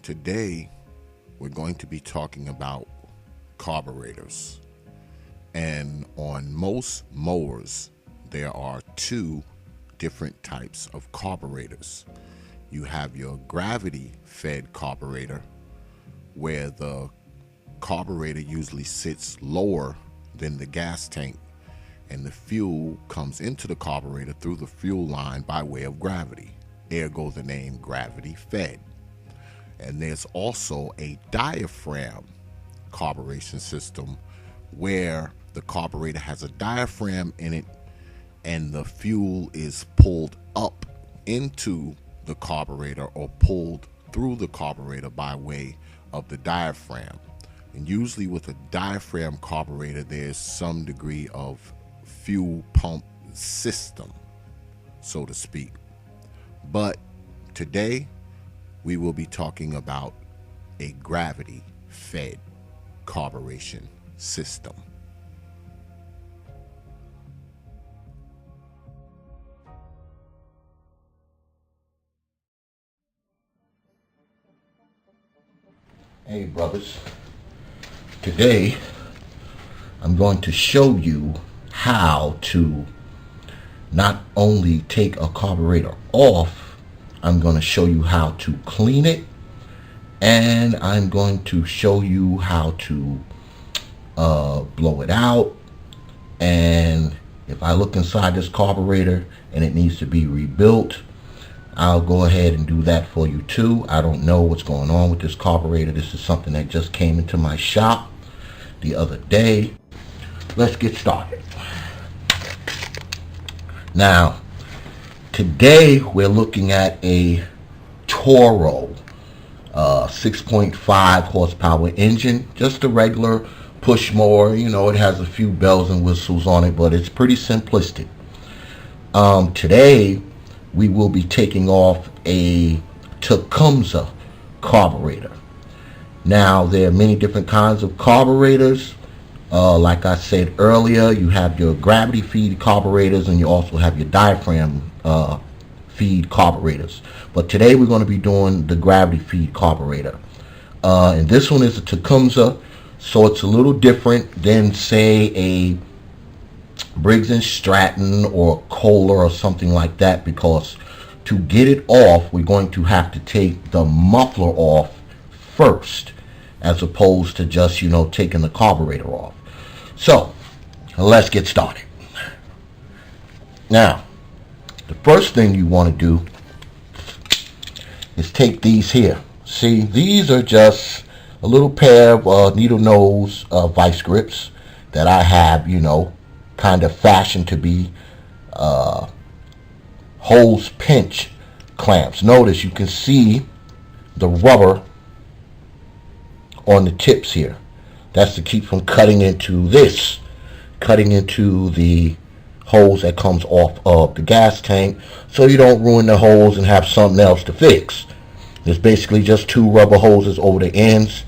Today, we're going to be talking about carburetors. And on most mowers, there are two different types of carburetors. You have your gravity-fed carburetor, where the carburetor usually sits lower than the gas tank, and the fuel comes into the carburetor through the fuel line by way of gravity. Ergo the name gravity-fed. And there's also a diaphragm carburation system where the carburetor has a diaphragm in it and the fuel is pulled up into the carburetor or pulled through the carburetor by way of the diaphragm. And usually with a diaphragm carburetor, there's some degree of fuel pump system, so to speak. But today, we will be talking about a gravity-fed carburation system. Hey brothers, today I'm going to show you how to not only take a carburetor off, I'm going to show you how to clean it, and I'm going to show you how to blow it out. And if I look inside this carburetor and it needs to be rebuilt, I'll go ahead and do that for you too. I don't know what's going on with this carburetor. This is something that just came into my shop the other day. Let's get started. Now, today we're looking at a Toro 6.5 horsepower engine, just a regular push mower. You know, it has a few bells and whistles on it, but it's pretty simplistic. Today we will be taking off a Tecumseh carburetor. Now, there are many different kinds of carburetors. Like I said earlier, you have your gravity feed carburetors and you also have your diaphragm feed carburetors. But today we're going to be doing the gravity feed carburetor. And this one is a Tecumseh, so it's a little different than, say, a Briggs & Stratton or Kohler or something like that, because to get it off, we're going to have to take the muffler off first, as opposed to just, taking the carburetor off. So, let's get started. Now, the first thing you want to do is take these here. See, these are just a little pair of needle nose vice grips that I have, kind of fashioned to be hose pinch clamps. Notice you can see the rubber on the tips here. That's to keep from cutting into the hose that comes off of the gas tank, so you don't ruin the hose and have something else to fix. There's basically just two rubber hoses over the ends.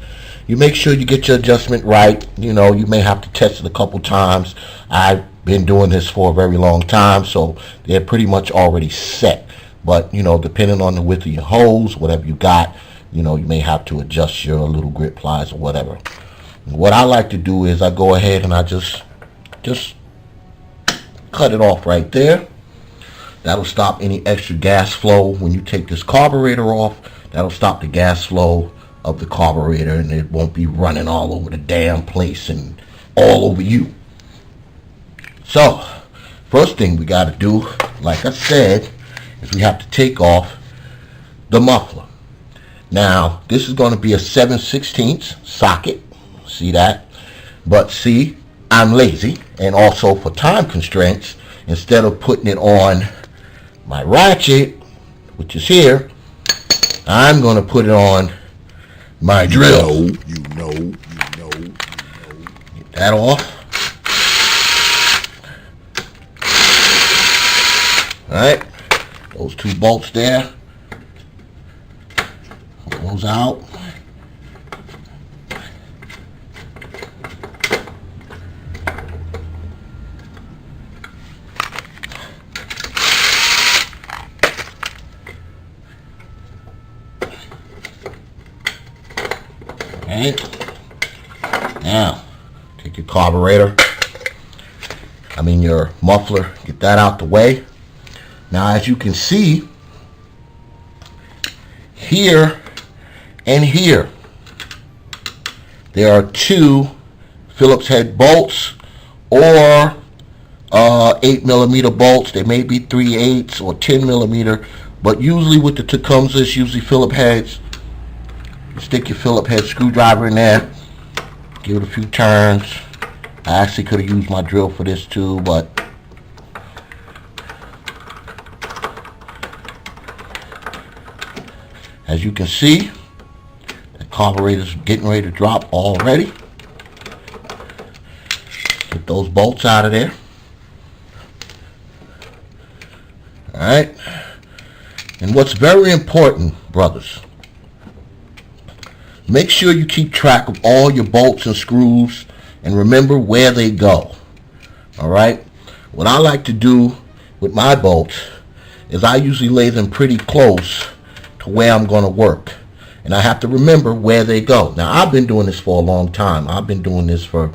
You make sure you get your adjustment right. You may have to test it a couple times. I've been doing this for a very long time, so they're pretty much already set. But, depending on the width of your hose, whatever you got, you may have to adjust your little grip pliers or whatever. What I like to do is I go ahead and I just cut it off right there. That'll stop any extra gas flow when you take this carburetor off. That'll stop the gas flow of the carburetor, and it won't be running all over the damn place and all over you. So, first thing we got to do, like I said, is we have to take off the muffler. Now, this is going to be a 7/16 socket. See that? But see, I'm lazy, and also for time constraints, instead of putting it on my ratchet, which is here, I'm going to put it on my drill. Get that off. Alright, those two bolts there. Pull those out. Alright? Now, take your carburetor, your muffler, get that out the way. Now, as you can see, here and here, there are two Phillips head bolts, or 8mm bolts. They may be 3/8 or 10mm, but usually with the Tecumseh, it's usually Phillips heads. You stick your Phillips head screwdriver in there, give it a few turns. I actually could have used my drill for this too, but as you can see, the carburetor's getting ready to drop already. Get those bolts out of there. Alright. And what's very important, brothers, make sure you keep track of all your bolts and screws and remember where they go. Alright? What I like to do with my bolts is I usually lay them pretty close to where I'm going to work. And I have to remember where they go. Now, I've been doing this for a long time. I've been doing this for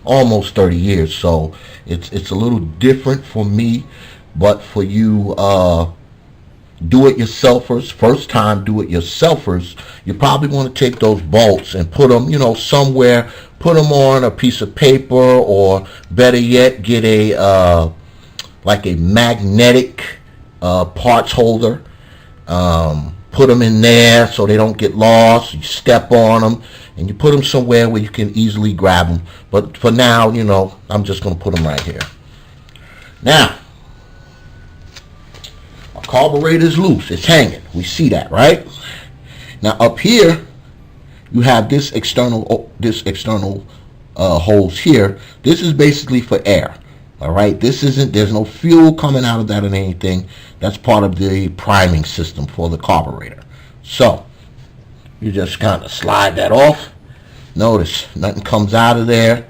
almost 30 years. So it's a little different for me. But for you do-it-yourselfers, first time do-it-yourselfers, you probably want to take those bolts and put them, somewhere. Put them on a piece of paper, or better yet, get a like a magnetic parts holder. Put them in there so they don't get lost. You step on them, and you put them somewhere where you can easily grab them. But for now, I'm just going to put them right here. Now, our carburetor is loose. It's hanging. We see that, right? Now, up here, you have this external hose here. This is basically for air. All right, there's no fuel coming out of that or anything. That's part of the priming system for the carburetor. So you just kind of slide that off. Notice nothing comes out of there.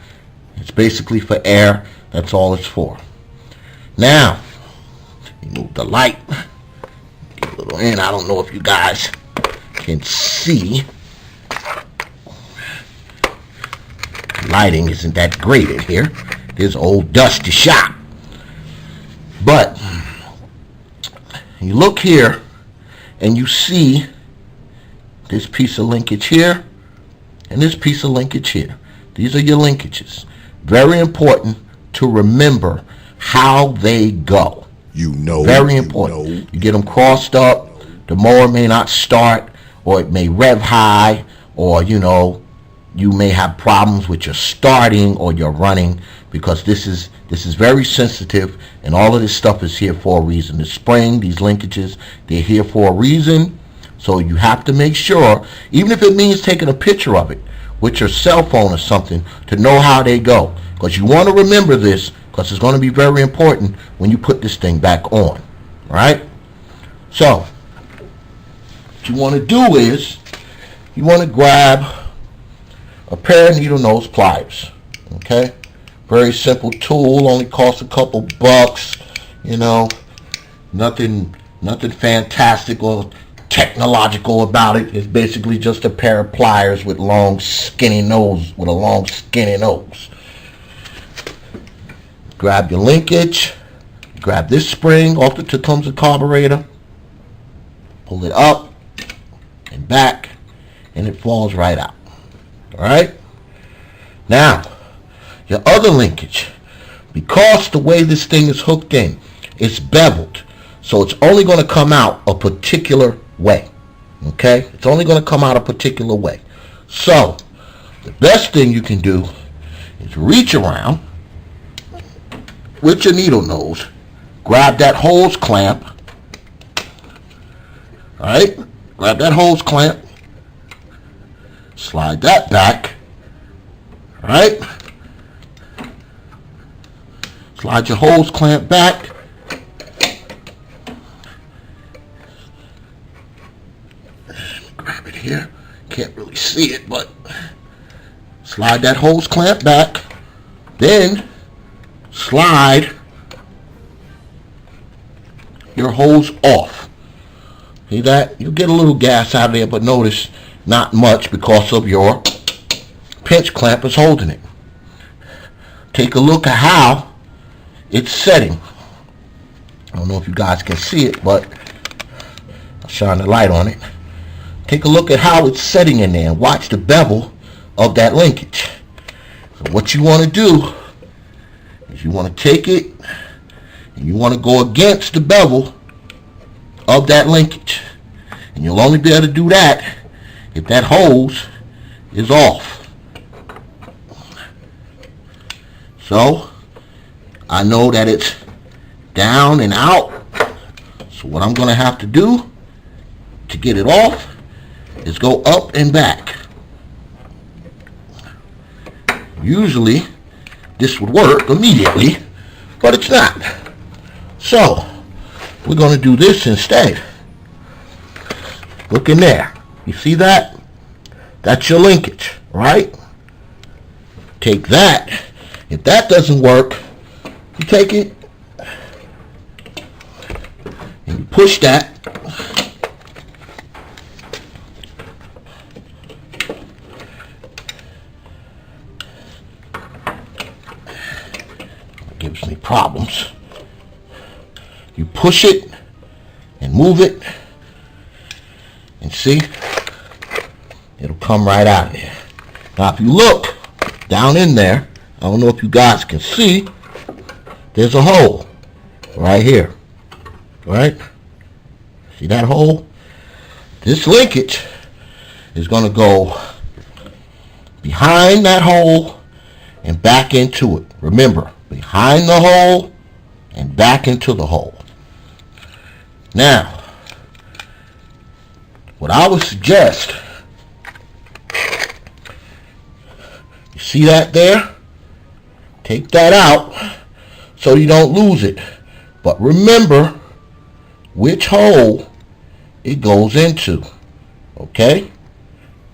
It's basically for air. That's all it's for. Now you move the light. Get a little in. I don't know if you guys can see. Lighting isn't that great in here. This old dusty shop. But you look here and you see this piece of linkage here and this piece of linkage here. These are your linkages. Very important to remember how they go. Very important. You get them crossed up. The mower may not start, or it may rev high, or you may have problems with your starting or your running, because this is very sensitive, and all of this stuff is here for a reason. The spring, these linkages, they're here for a reason. So you have to make sure, even if it means taking a picture of it with your cell phone or something, to know how they go, because you want to remember this, because it's going to be very important when you put this thing back on. Right? So what you want to do is you want to grab a pair of needle nose pliers. Okay, very simple tool, only costs a couple bucks. Nothing fantastic or technological about it. It's basically just a pair of pliers with a long skinny nose. Grab your linkage. Grab this spring off the Tecumseh carburetor. Pull it up and back, and it falls right out. Alright? Now, your other linkage, because the way this thing is hooked in, it's beveled. So it's only going to come out a particular way. Okay? It's only going to come out a particular way. So, the best thing you can do is reach around with your needle nose, grab that hose clamp. Alright? Grab that hose clamp. Slide that back. Alright? Slide your hose clamp back. Grab it here. Can't really see it, but slide that hose clamp back. Then slide your hose off. See that? You get a little gas out of there, but notice not much because of your pinch clamp is holding it. Take a look at how it's setting. I don't know if you guys can see it, but I'll shine the light on it. Take a look at how it's setting in there and watch the bevel of that linkage. So what you want to do is you want to take it and you want to go against the bevel of that linkage. And you'll only be able to do that if that hose is off. So I know that it's down and out. So what I'm going to have to do to get it off is go up and back. Usually this would work immediately, but it's not. So we're going to do this instead. Look in there. You see that? That's your linkage, right? Take that. If that doesn't work, you take it and you push that. It gives me problems. You push it and move it, and see, it'll come right out of there. Now if you look down in there, I don't know if you guys can see, there's a hole right here, right? See that hole? This linkage is going to go behind that hole and back into it. Remember, behind the hole and back into the hole. Now, what I would suggest, you see that there? Take that out so you don't lose it. But remember which hole it goes into. Okay?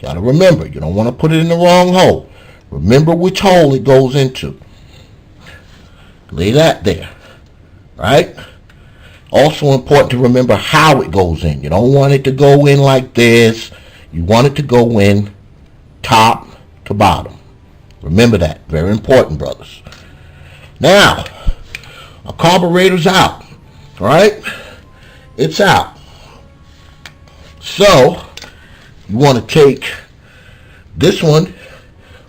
Gotta remember, you don't want to put it in the wrong hole. Remember which hole it goes into. Lay that there. Right? Also important to remember how it goes in. You don't want it to go in like this. You want it to go in top to bottom. Remember that. Very important, brothers. Now, our carburetor's out. Right? It's out. So, you want to take this one,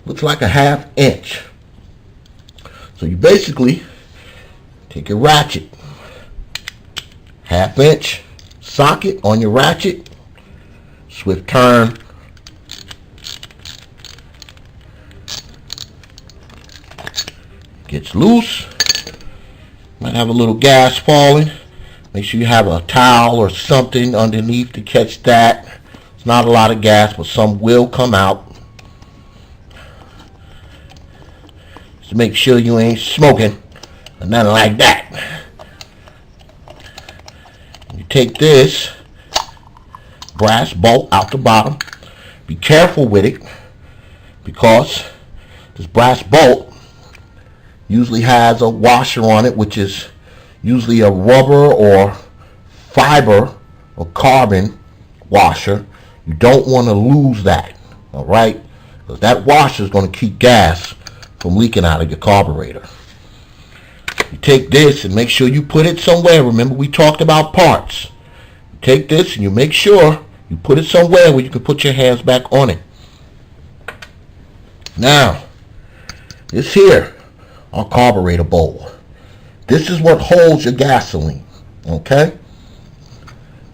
looks like a 1/2 inch. So you basically take a ratchet, 1/2 inch socket on your ratchet, swift turn, gets loose, might have a little gas falling. Make sure you have a towel or something underneath to catch that. It's not a lot of gas, but some will come out. Just to make sure you ain't smoking or nothing like that. You take this brass bolt out the bottom. Be careful with it because this brass bolt usually has a washer on it, which is usually a rubber or fiber or carbon washer. You don't want to lose that, all right? Because that washer is going to keep gas from leaking out of your carburetor. You take this and make sure you put it somewhere. Remember, we talked about parts. You take this and you make sure you put it somewhere where you can put your hands back on it. Now, this here, our carburetor bowl. This is what holds your gasoline, okay?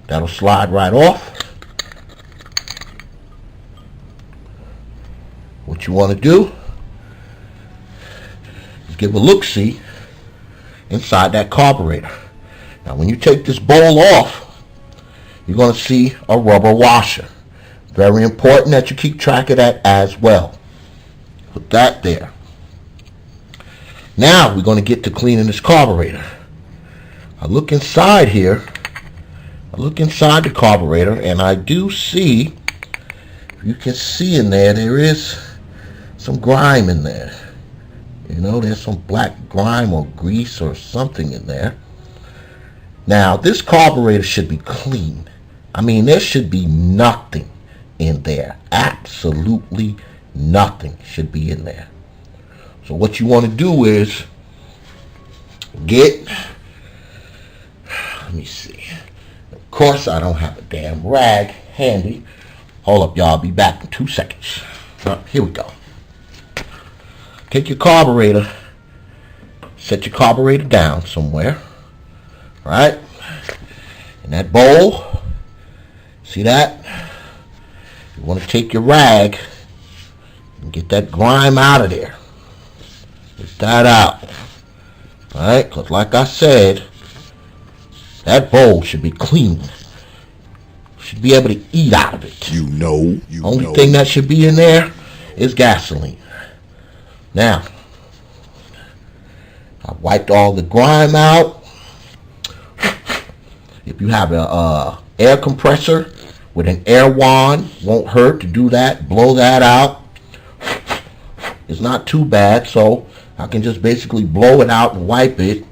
That'll slide right off. What you want to do is give a look-see inside that carburetor. Now, when you take this bowl off, you're going to see a rubber washer. Very important that you keep track of that as well. Put that there. Now we're going to get to cleaning this carburetor. I look inside here. I look inside the carburetor and I do see, you can see in there, there is some grime in there. You know, there's some black grime or grease or something in there. Now, this carburetor should be clean. I mean, there should be nothing in there. Absolutely Nothing should be in there. So what you want to do is let me see. Of course, I don't have a damn rag handy. Hold up, y'all. I'll be back in 2 seconds. Here we go. Take your carburetor. Set your carburetor down somewhere. All right? In that bowl. See that? You want to take your rag and get that grime out of there. Get that out. All right? Because like I said, that bowl should be clean. Should be able to eat out of it. Only thing that should be in there is gasoline. Now, I wiped all the grime out. If you have a air compressor with an air wand, won't hurt to do that. Blow that out. It's not too bad, so I can just basically blow it out and wipe it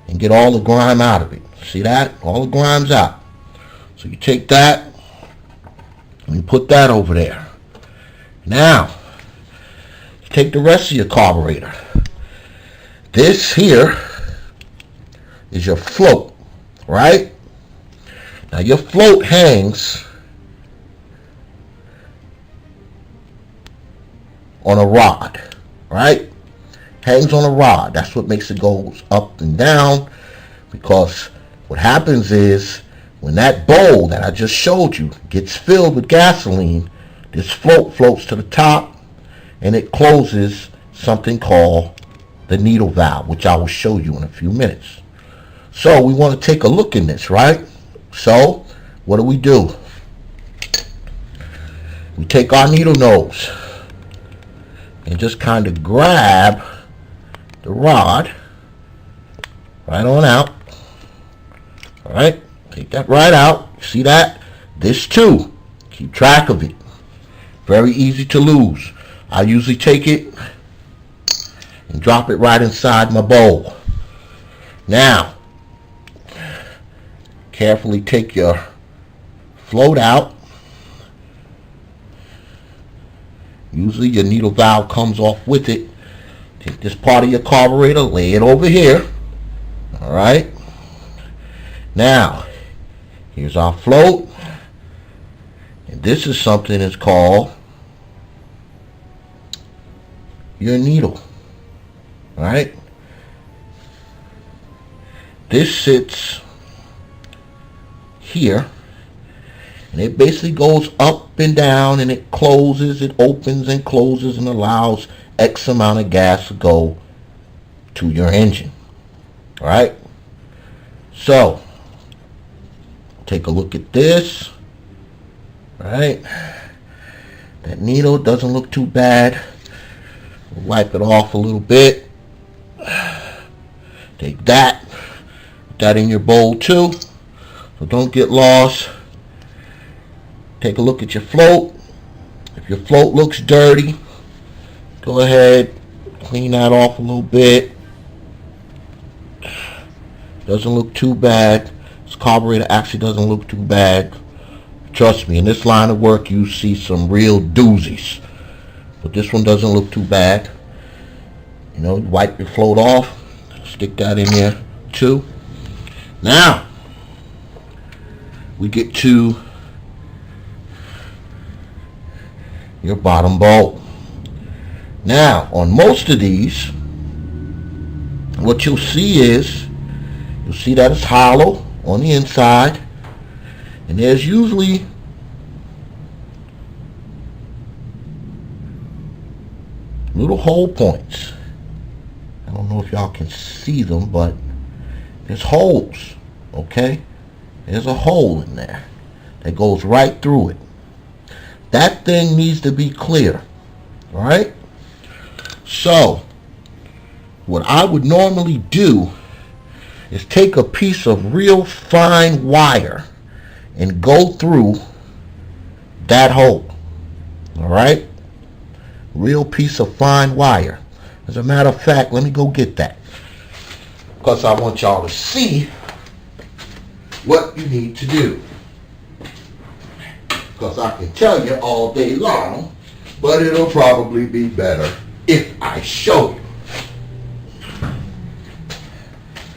and get all the grime out of it. See that? All the grime's out. So you take that and you put that over there. Now, you take the rest of your carburetor. This here is your float, right? Now your float hangs on a rod, right? Hangs on a rod. That's what makes it go up and down, because what happens is when that bowl that I just showed you gets filled with gasoline, this float floats to the top and it closes something called the needle valve, which I will show you in a few minutes. So we want to take a look in this, right? So what do? We take our needle nose and just kind of grab the rod right on out. All right, take that right out. See that? This too, keep track of it. Very easy to lose. I usually take it and drop it right inside my bowl. Now, carefully take your float out. Usually your needle valve comes off with it. Take this part of your carburetor, lay it over here. All right. Now, here's our float. And this is something that's called your needle. All right. This sits here. And it basically goes up and down, and it closes, it opens and closes, and allows X amount of gas to go to your engine. All right. So, take a look at this. All right. That needle doesn't look too bad. Wipe it off a little bit. Take that. Put that in your bowl too. So don't get lost. Take a look at your float. If your float looks dirty, go ahead, clean that off a little bit. Doesn't look too bad. This carburetor actually doesn't look too bad. Trust me, in this line of work you see some real doozies. But this one doesn't look too bad. You know, wipe your float off. Stick that in there too. Now, we get to your bottom bolt. Now, on most of these, what you'll see that it's hollow on the inside, and there's usually little hole points. I don't know if y'all can see them, but there's holes, okay? There's a hole in there that goes right through it. That thing needs to be clear, all right? So, what I would normally do is take a piece of real fine wire and go through that hole, all right? Real piece of fine wire. As a matter of fact, let me go get that, because I want y'all to see what you need to do. because I can tell you all day long, but it'll probably be better if I show you.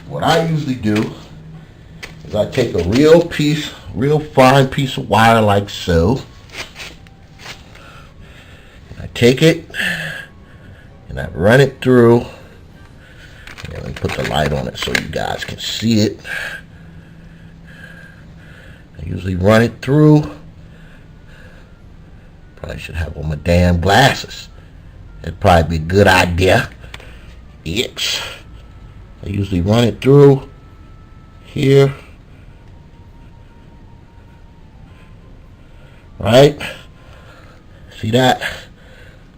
What I usually do is I take a real fine piece of wire like so. And I take it and I run it through. Let me put the light on it so you guys can see it. I usually run it through. Probably should have on my damn glasses. That'd probably be a good idea. Yes. I usually run it through here. Right? See that?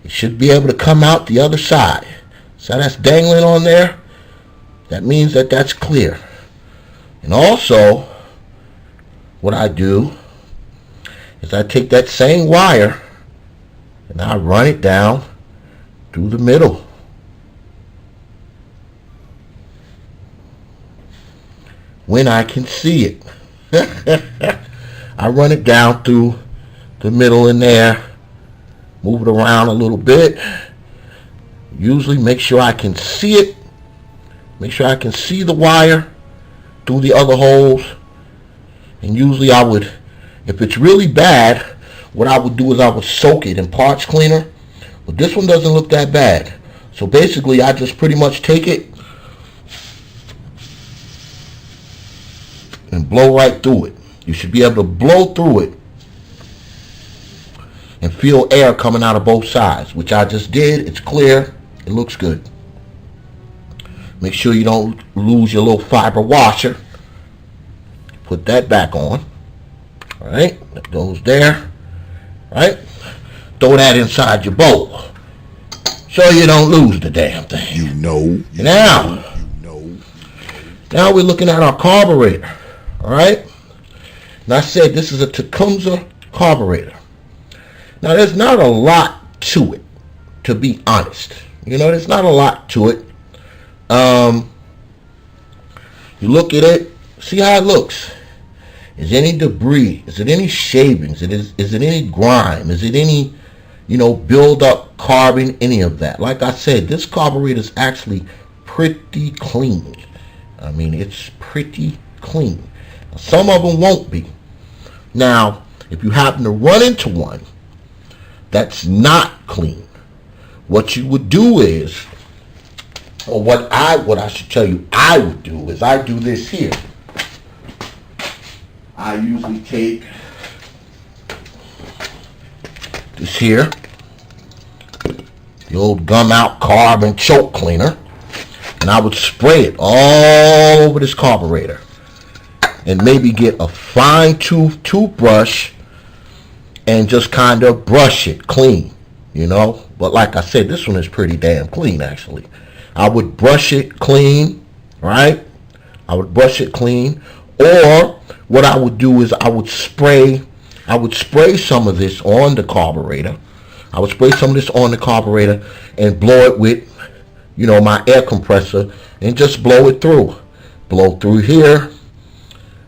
It should be able to come out the other side. So that's dangling on there. That means that that's clear. And also, what I do is I take that same wire and I run it down through the middle. When I can see it. I run it down through the middle in there, move it around a little bit. Usually make sure I can see it. Make sure I can see the wire through the other holes. And usually I would, if it's really bad, what I would do is I would soak it in parts cleaner. But this one doesn't look that bad. So basically I just pretty much take it and blow right through it. You should be able to blow through it and feel air coming out of both sides, which I just did. It's clear. It looks good. Make sure you don't lose your little fiber washer. Put that back on. All right, that goes there. All right, throw that inside your bowl so you don't lose the damn thing. You know. Now we're looking at our carburetor. All right. And I said this is a Tecumseh carburetor. Now there's not a lot to it, to be honest. You know, there's not a lot to it. You look at it, see how it looks. Is any debris? Is it any shavings? Is it any grime? Is it any, build up carbon? Any of that? Like I said, this carburetor is actually pretty clean. I mean, it's pretty clean. Some of them won't be. Now, if you happen to run into one that's not clean, what you would do is, or what I should tell you I would do is I do this here. I usually take this here, the old gum out carbon choke cleaner, and I would spray it all over this carburetor. And maybe get a fine-tooth toothbrush and just kind of brush it clean, But like I said, this one is pretty damn clean, actually. I would brush it clean, right? I would brush it clean. Or what I would do is I would spray some of this on the carburetor. I would spray some of this on the carburetor and blow it with, my air compressor and just blow it through. Blow through here.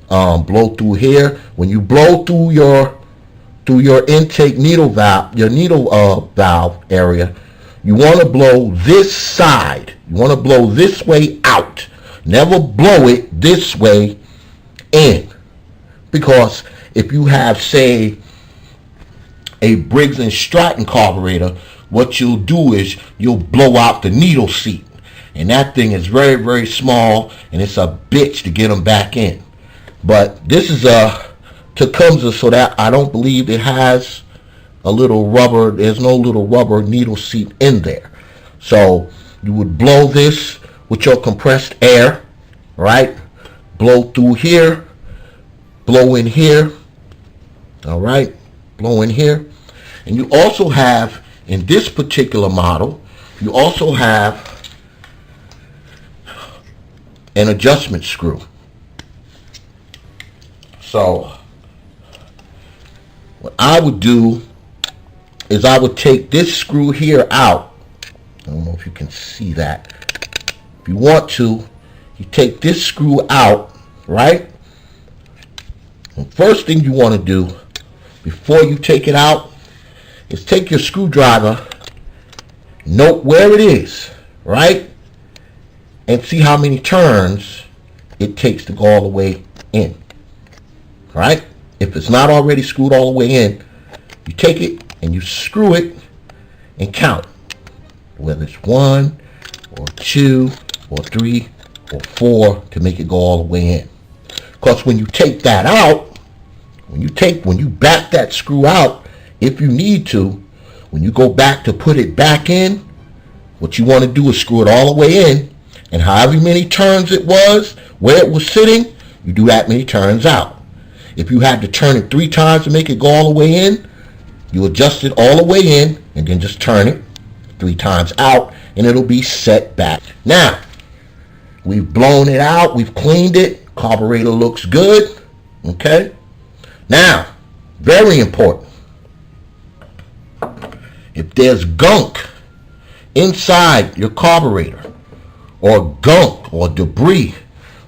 Blow through here. When you blow through your intake needle valve, your needle valve area, you want to blow this side. You want to blow this way out. Never blow it this way in. Because if you have, say, a Briggs & Stratton carburetor, what you'll do is you'll blow out the needle seat. And that thing is very, very small, and it's a bitch to get them back in. But this is a Tecumseh, so that I don't believe it has a little rubber. There's no little rubber needle seat in there. So you would blow this with your compressed air, right? Blow through here, blow in here, all right? Blow in here. And you also have, in this particular model, you also have an adjustment screw. So what I would do is I would take this screw here out. I don't know if you can see that. If you want to, you take this screw out, right? And first thing you want to do before you take it out is take your screwdriver, note where it is, right? And see how many turns it takes to go all the way in, right? If it's not already screwed all the way in, you take it and you screw it and count, whether it's 1 or 2 or 3 or 4 to make it go all the way in. Because when you take that out, when you back that screw out, if you need to, when you go back to put it back in, what you want to do is screw it all the way in, and however many turns it was, where it was sitting, you do that many turns out. If you had to turn it 3 times to make it go all the way in, you adjust it all the way in, and then just turn it 3 times out, and it'll be set back. Now, we've blown it out, we've cleaned it, carburetor looks good, okay? Now, very important, if there's gunk inside your carburetor, or gunk, or debris,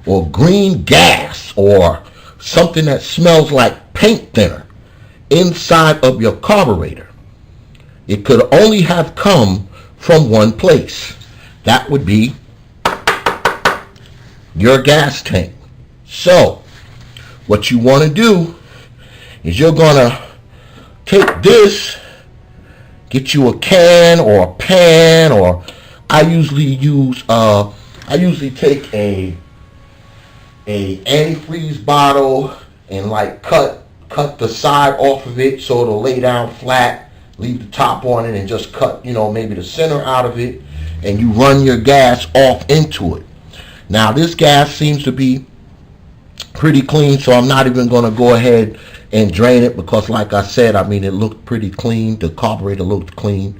or green gas, or something that smells like paint thinner inside of your carburetor, it could only have come from one place. That would be your gas tank. So, what you want to do is you're going to take this, get you a can or a pan, or I usually take a antifreeze bottle and like cut the side off of it so it'll lay down flat, leave the top on it, and just cut, maybe the center out of it, and you run your gas off into it. Now this gas seems to be pretty clean, so I'm not even going to go ahead and drain it because, like I said, it looked pretty clean. The carburetor looked clean.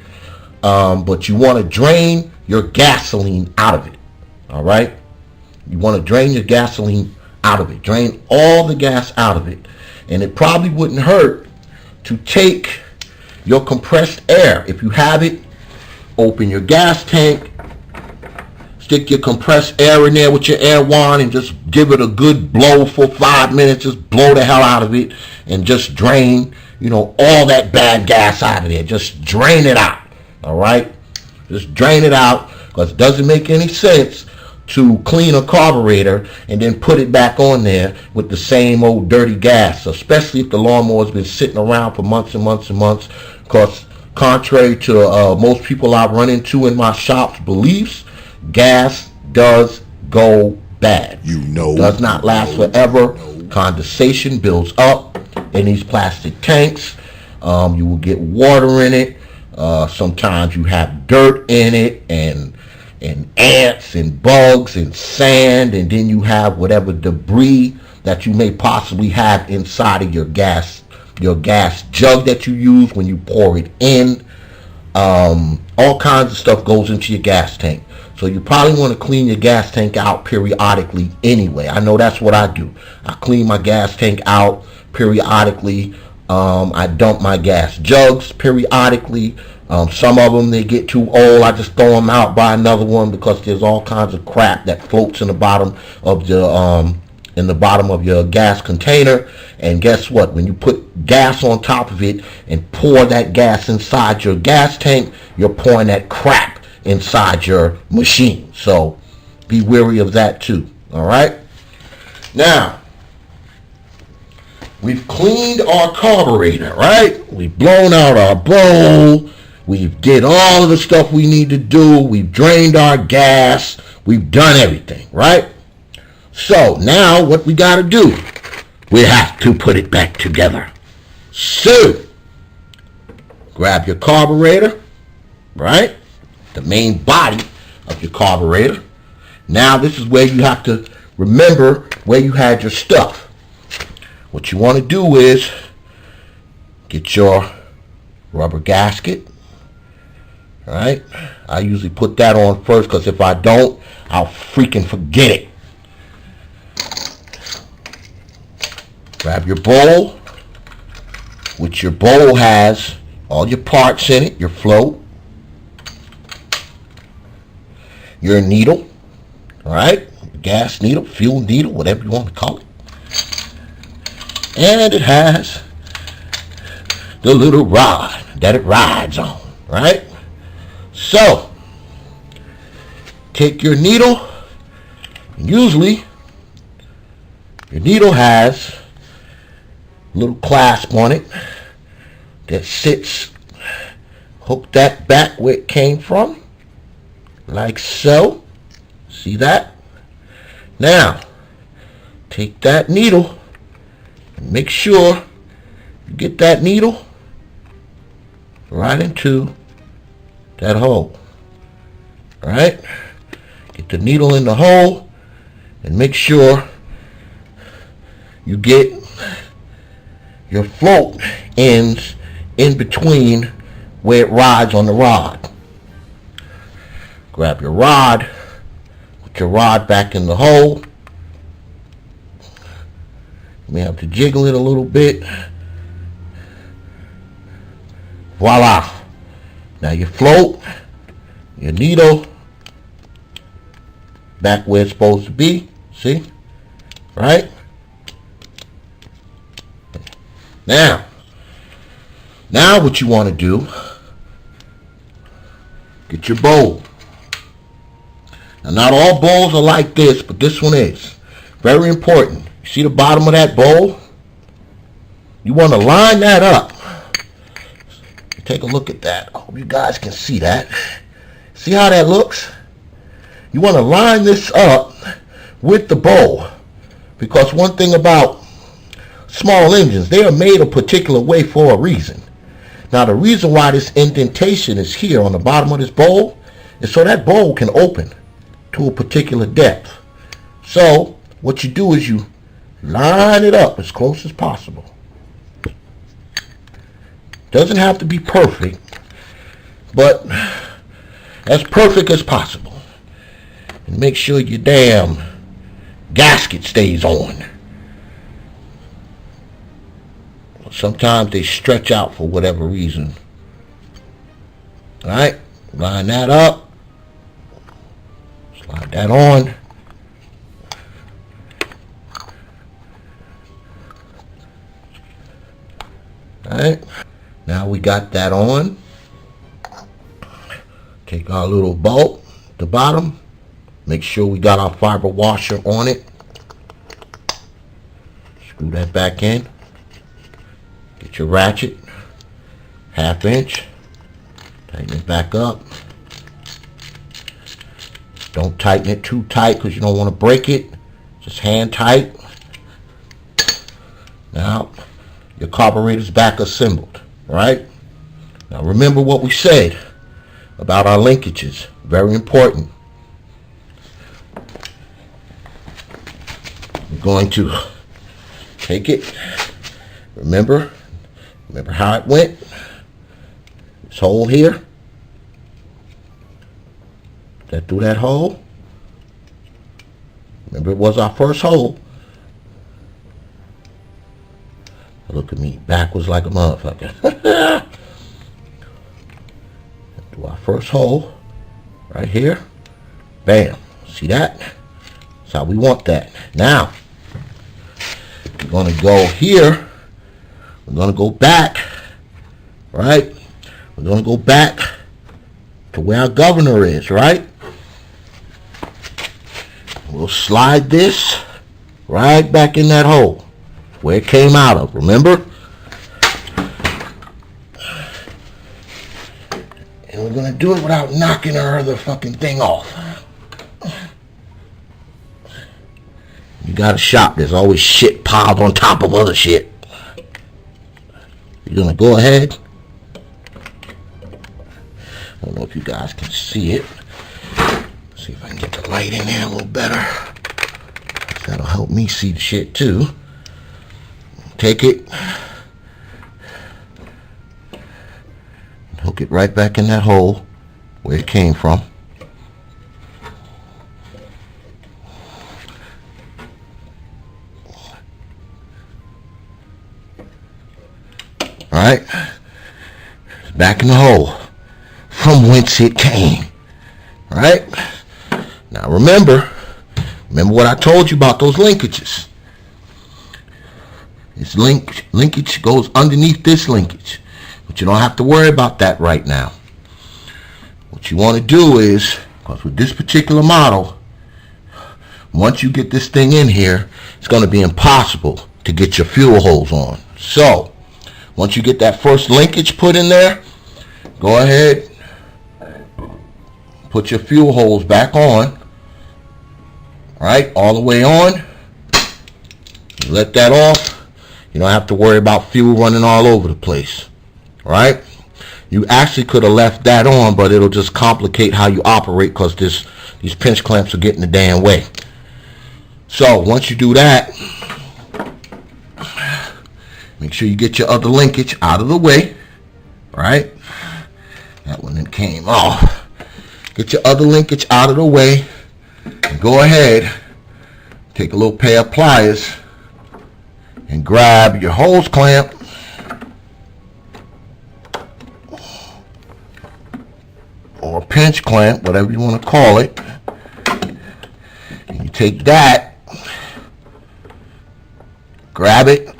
But you want to drain your gasoline out of it. All right? You want to drain your gasoline out of it. Drain all the gas out of it. And it probably wouldn't hurt to take your compressed air. If you have it, open your gas tank, stick your compressed air in there with your air wand, and just give it a good blow for 5 minutes. Just blow the hell out of it and just drain, all that bad gas out of there. Just drain it out. All right? Just drain it out, because it doesn't make any sense to clean a carburetor and then put it back on there with the same old dirty gas, especially if the lawnmower's been sitting around for months and months and months. Because contrary to most people I run into in my shop's beliefs, gas does go bad. Does not last forever. Condensation builds up in these plastic tanks. You will get water in it. Sometimes you have dirt in it, and ants and bugs and sand, and then you have whatever debris that you may possibly have inside of your gas jug that you use when you pour it in. All kinds of stuff goes into your gas tank. So you probably want to clean your gas tank out periodically anyway. I know that's what I do. I clean my gas tank out periodically. I dump my gas jugs periodically. Some of them, they get too old. I just throw them out, buy another one, because there's all kinds of crap that floats in the bottom of your gas container. And guess what? When you put gas on top of it and pour that gas inside your gas tank, you're pouring that crap inside your machine. So be wary of that too. All right? Now, we've cleaned our carburetor, right? We've blown out our bowl. We've did all of the stuff we need to do. We've drained our gas. We've done everything, right? So now what we got to do? We have to put it back together. So, grab your carburetor, right? The main body of your carburetor. Now this is where you have to remember where you had your stuff. What you want to do is get your rubber gasket. All right? I usually put that on first, because if I don't, I'll freaking forget it. Grab your bowl, which your bowl has all your parts in it, your float, your needle, all right? Gas needle, fuel needle, whatever you want to call it. And it has the little rod that it rides on, right? So, take your needle. Usually, your needle has a little clasp on it that sits, hook that back where it came from, like so. See that? Now, take that needle and make sure you get that needle right into that hole. Right? Get the needle in the hole and make sure you get your float ends in between where it rides on the rod. Grab your rod, put your rod back in the hole. You may have to jiggle it a little bit. Voila. Now your float, your needle, back where it's supposed to be. See? Right? Now what you want to do, get your bowl. Now not all bowls are like this, but this one is. Very important. You see the bottom of that bowl? You want to line that up. Take a look at that. I hope you guys can see that. See how that looks? You want to line this up with the bowl. Because one thing about small engines, they are made a particular way for a reason. Now the reason why this indentation is here on the bottom of this bowl is so that bowl can open to a particular depth. So what you do is you line it up as close as possible. Doesn't have to be perfect, but as perfect as possible. And make sure your damn gasket stays on. Sometimes they stretch out for whatever reason. Alright, line that up. Slide that on. Alright, now we got that on. Take our little bolt at the bottom. Make sure we got our fiber washer on it. Screw that back in. Get your ratchet, 1/2 inch. Tighten it back up. Don't tighten it too tight because you don't want to break it. Just hand tight. Now, your carburetor's back assembled, right? Now remember what we said about our linkages. Very important. We're going to take it. Remember how it went? This hole here. That through that hole. Remember it was our first hole. Look at me, backwards like a motherfucker. Do our first hole right here. Bam. See that? That's how we want that. Now, we're going to go here. We're going to go back. Right? We're going to go back to where our governor is, right? We'll slide this right back in that hole where it came out of, remember? And we're going to do it without knocking our other fucking thing off. You got to shop. There's always shit piled on top of other shit. You're going to go ahead. I don't know if you guys can see it. See if I can get the light in there a little better. That'll help me see the shit too. Take it. And hook it right back in that hole where it came from. Alright. Back in the hole from whence it came. Alright. Now remember what I told you about those linkages. This linkage goes underneath this linkage. But you don't have to worry about that right now. What you want to do is, because with this particular model, once you get this thing in here, it's going to be impossible to get your fuel hose on. So, once you get that first linkage put in there, go ahead, put your fuel hose back on, right, all the way on. Let that off. You don't have to worry about fuel running all over the place, right? You actually could have left that on, but it'll just complicate how you operate because these pinch clamps are getting the damn way. So once you do that, make sure you get your other linkage out of the way, right? That one that came off. Get your other linkage out of the way. And go ahead, take a little pair of pliers and grab your hose clamp or pinch clamp, whatever you want to call it. And you take that, grab it.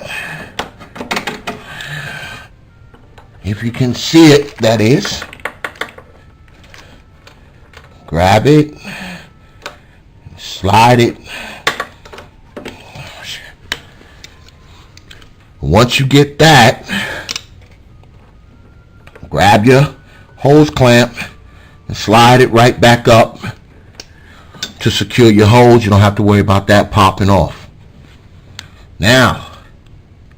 If you can see it, that is. Grab it, slide it. Once you get that, grab your hose clamp and slide it right back up to secure your hose. You don't have to worry about that popping off. Now,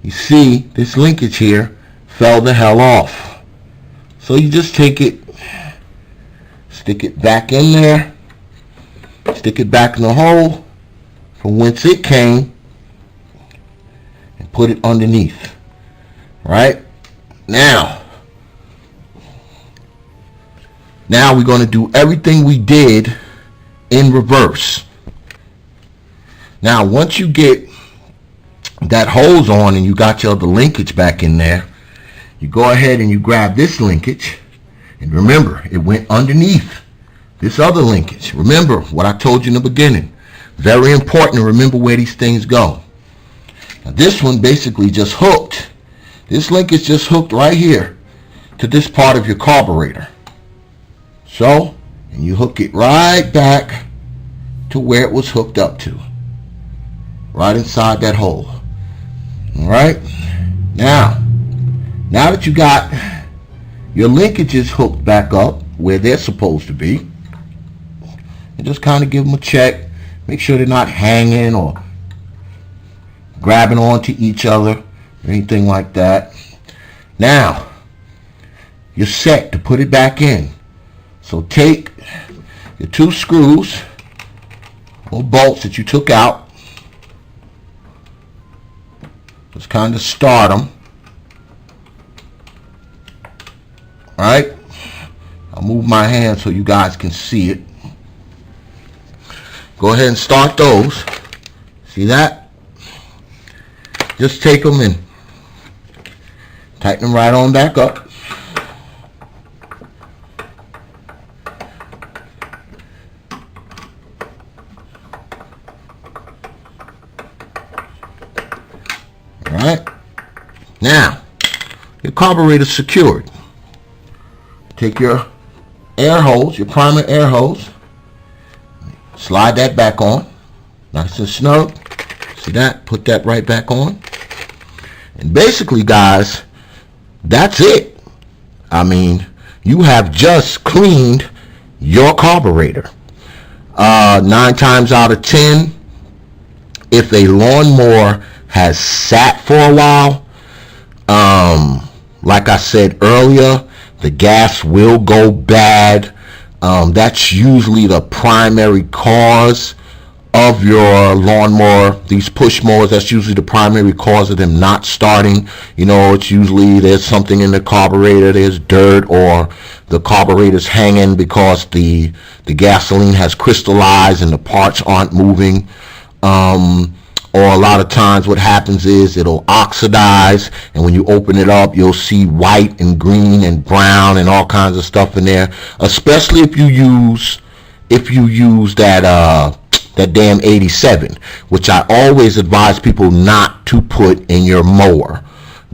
you see this linkage here fell the hell off. So you just take it, stick it back in there, stick it back in the hole from whence it came, and put it underneath. Right? Now we're going to do everything we did in reverse. Now once you get that hose on and you got your other linkage back in there, you go ahead and you grab this linkage, and remember, it went underneath this other linkage. Remember what I told you in the beginning. Very important to remember where these things go. Now this one basically just hooked. This linkage just hooked right here to this part of your carburetor. So, and you hook it right back to where it was hooked up to. Right inside that hole. Alright? Now that you got your linkages hooked back up where they're supposed to be, and just kind of give them a check. Make sure they're not hanging or grabbing onto each other or anything like that. Now, you're set to put it back in. So take your two screws or bolts that you took out. Just kind of start them. Alright? I'll move my hand so you guys can see it. Go ahead and start those. See that? Just take them and tighten them right on back up. Alright? Now, your carburetor's secured. Take your air hose, your primer air hose, slide that back on, nice and snug. See that? Put that right back on. And basically, guys, that's it. I mean, you have just cleaned your carburetor. 9 times out of 10, if a lawnmower has sat for a while, like I said earlier, the gas will go bad. That's usually the primary cause of your lawnmower. These push mowers, that's usually the primary cause of them not starting. You know, it's usually there's something in the carburetor, there's dirt, or the carburetor's hanging because the gasoline has crystallized and the parts aren't moving. Or a lot of times what happens is it'll oxidize, and when you open it up, you'll see white and green and brown and all kinds of stuff in there. Especially if you use that damn 87, which I always advise people not to put in your mower.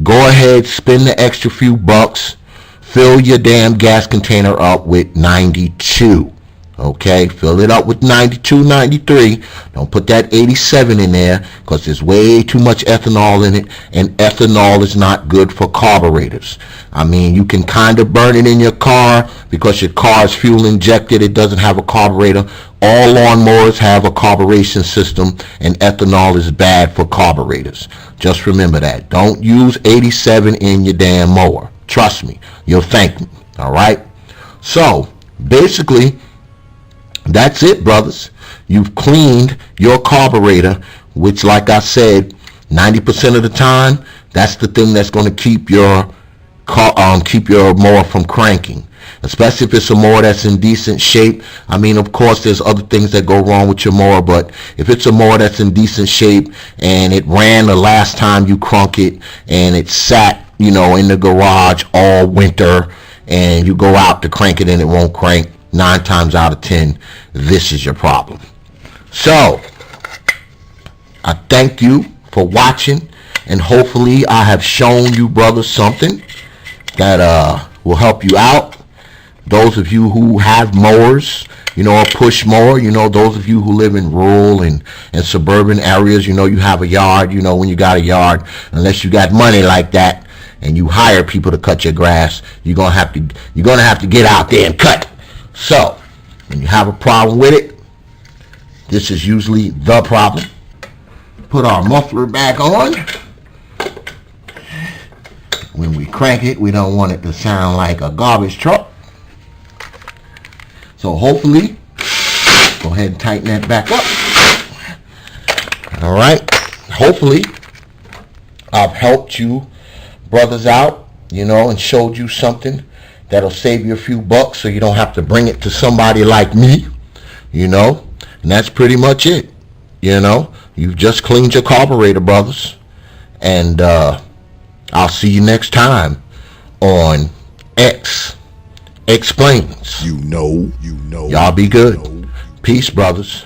go ahead, spend the extra few bucks, fill your damn gas container up with 92. Okay, fill it up with 92, 93. Don't put that 87 in there because there's way too much ethanol in it, and ethanol is not good for carburetors. I mean, you can kind of burn it in your car because your car is fuel injected. It doesn't have a carburetor. All lawnmowers have a carburation system, and ethanol is bad for carburetors. Just remember that. Don't use 87 in your damn mower. Trust me, you'll thank me. All right? So, basically, that's it, brothers. You've cleaned your carburetor, which, like I said, 90% of the time, that's the thing that's going to keep your mower from cranking. Especially if it's a mower that's in decent shape. I mean, of course, there's other things that go wrong with your mower, but if it's a mower that's in decent shape and it ran the last time you crunk it and it sat, in the garage all winter, and you go out to crank it and it won't crank, 9 times out of 10, this is your problem. So, I thank you for watching, and hopefully I have shown you brothers something that will help you out. Those of you who have mowers, a push mower, those of you who live in rural and suburban areas, you have a yard, when you got a yard, unless you got money like that and you hire people to cut your grass, you're gonna have to get out there and cut. So, when you have a problem with it, this is usually the problem. Put our muffler back on. When we crank it, we don't want it to sound like a garbage truck. So hopefully, go ahead and tighten that back up. All right. Hopefully, I've helped you brothers out, and showed you something that'll save you a few bucks so you don't have to bring it to somebody like me, and that's pretty much it. You've just cleaned your carburetor, brothers, and I'll see you next time on X Explains. Y'all be good. Peace, brothers.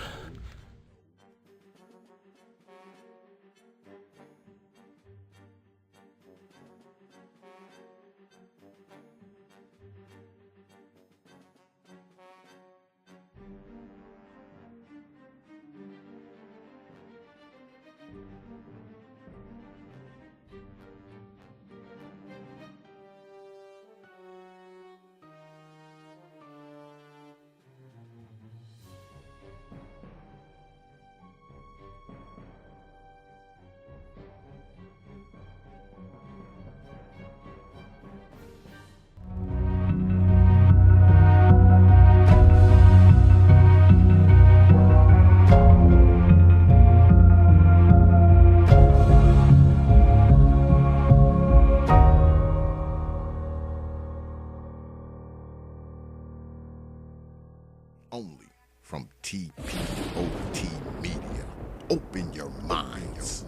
Only from TPOT Media. Open your minds.